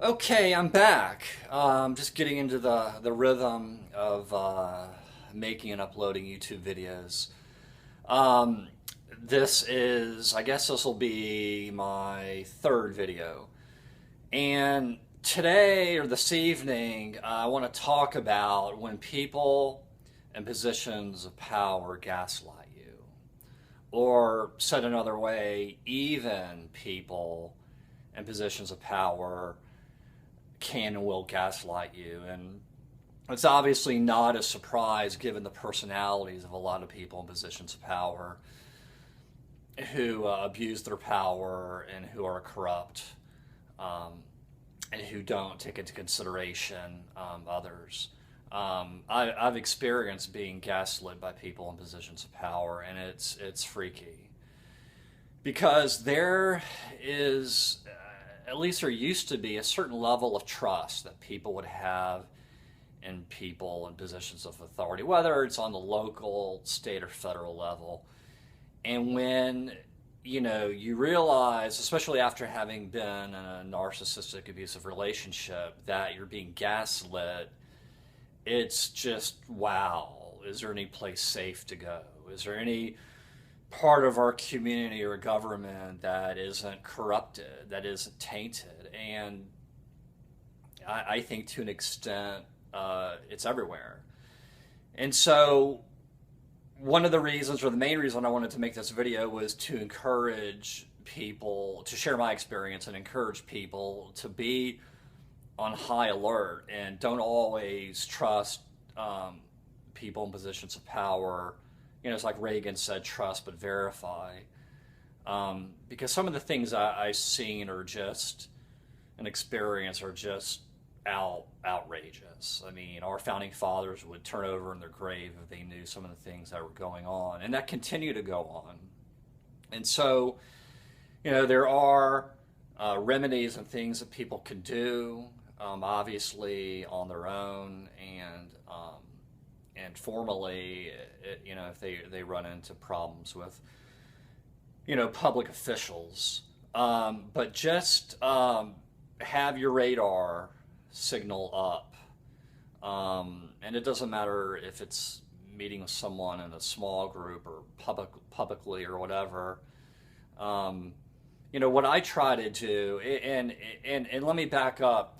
Okay, I'm back. Just getting into the rhythm of making and uploading YouTube videos. Um, I guess this will be my third video. And today or this evening, I want to talk about when people in positions of power gaslight you. Or said another way, even people in positions of power can and will gaslight you. And it's obviously not a surprise given the personalities of a lot of people in positions of power who abuse their power and who are corrupt, um, and who don't take into consideration others. I've experienced being gaslit by people in positions of power, and it's freaky because there is, at least there used to be, a certain level of trust that people would have in people in positions of authority, whether it's on the local, state, or federal level. And when you realize, especially after having been in a narcissistic, abusive relationship, that you're being gaslit, it's just wow. Is there any place safe to go? Is there any part of our community or government that isn't corrupted, that isn't tainted? And I think to an extent, it's everywhere. And so, one of the reasons, or the main reason I wanted to make this video, was to encourage people, to share my experience and encourage people to be on high alert and don't always trust people in positions of power. It's like Reagan said, trust but verify. Because some of the things I've seen are just an experience are just outrageous. I mean, our founding fathers would turn over in their grave if they knew some of the things that were going on, and that continue to go on. And so, there are remedies and things that people can do, obviously on their own, and formally, if they run into problems with, public officials. But just have your radar signal up. And it doesn't matter if it's meeting with someone in a small group or publicly or whatever. What I try to do, and let me back up.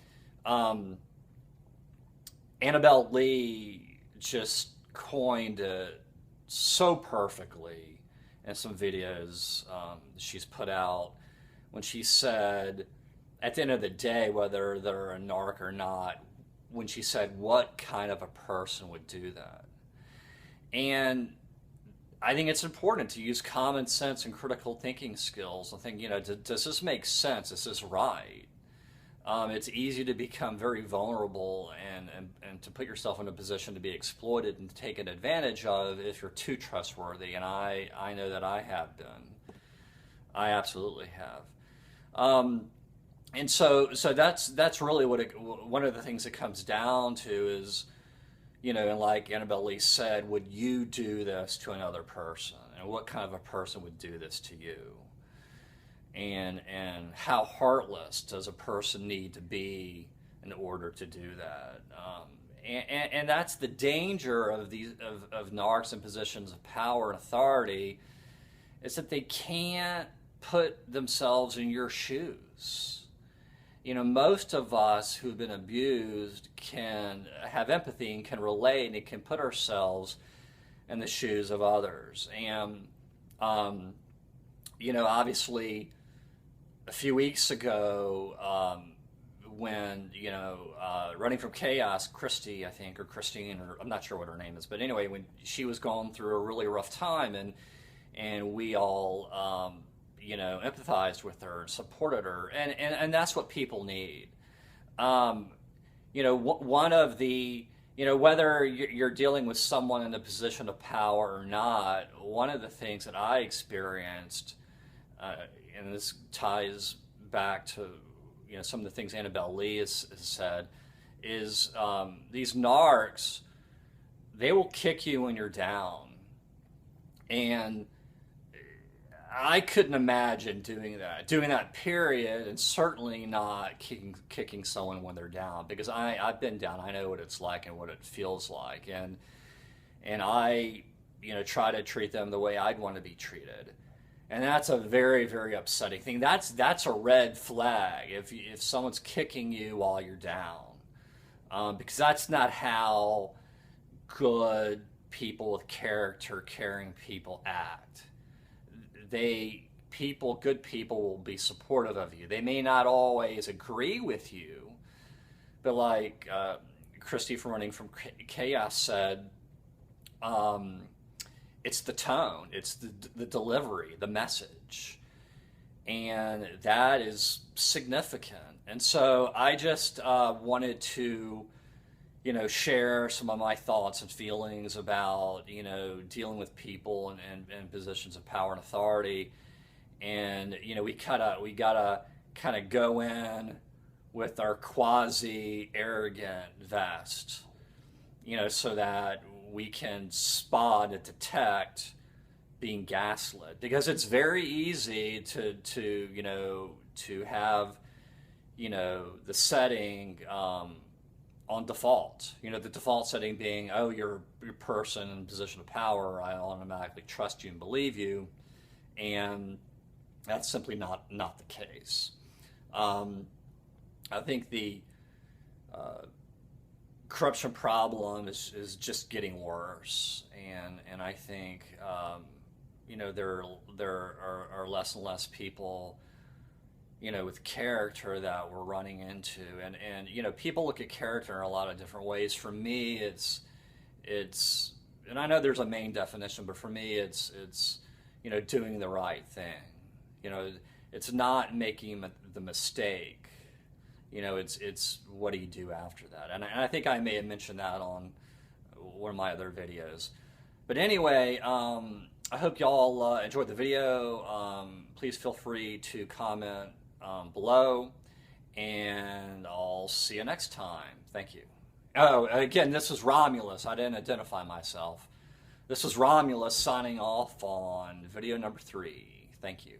Annabelle Lee just coined it so perfectly in some videos she's put out, when she said, at the end of the day, whether they're a narc or not, when she said, what kind of a person would do that? And I think it's important to use common sense and critical thinking skills and think, does this make sense? Is this right? It's easy to become very vulnerable and to put yourself in a position to be exploited and taken advantage of if you're too trustworthy. And I know that I have been. I absolutely have. And so that's really one of the things it comes down to is, and like Annabelle Lee said, would you do this to another person? And what kind of a person would do this to you? And how heartless does a person need to be in order to do that? And that's the danger of of narcs in positions of power and authority, is that they can't put themselves in your shoes. Most of us who've been abused can have empathy and can relate and can put ourselves in the shoes of others. And, obviously, a few weeks ago, when, running from chaos, Christy, I think, or Christine, or I'm not sure what her name is, but anyway, when she was going through a really rough time, and we all, empathized with her and supported her, and that's what people need. One of the, whether you're dealing with someone in a position of power or not, one of the things that I experienced, and this ties back to, some of the things Annabelle Lee has said, is these narcs, they will kick you when you're down. And I couldn't imagine doing that period, and certainly not kicking someone when they're down, because I've been down. I know what it's like and what it feels like, and I, try to treat them the way I'd want to be treated. And that's a very, very upsetting thing. That's a red flag if someone's kicking you while you're down, because that's not how good people with character, caring people act. Good people will be supportive of you. They may not always agree with you, but like Christy from Running from Chaos said, it's the tone, it's the delivery, the message, and that is significant. And so I just wanted to, share some of my thoughts and feelings about, dealing with people and positions of power and authority. And, we gotta kind of go in with our quasi arrogant vest, so that we can spot and detect being gaslit, because it's very easy to have, the setting, on default. The default setting being, oh, you're a person in a position of power, I automatically trust you and believe you, and that's simply not the case. I think the corruption problem is just getting worse, and I think there are less and less people with character that we're running into, and people look at character in a lot of different ways. For me, it's and I know there's a main definition, but for me, it's doing the right thing. It's not making the mistake. It's what do you do after that? And I think I may have mentioned that on one of my other videos. But anyway, I hope y'all enjoyed the video. Please feel free to comment below, and I'll see you next time. Thank you. Oh, again, this is Romulus. I didn't identify myself. This is Romulus signing off on video number 3. Thank you.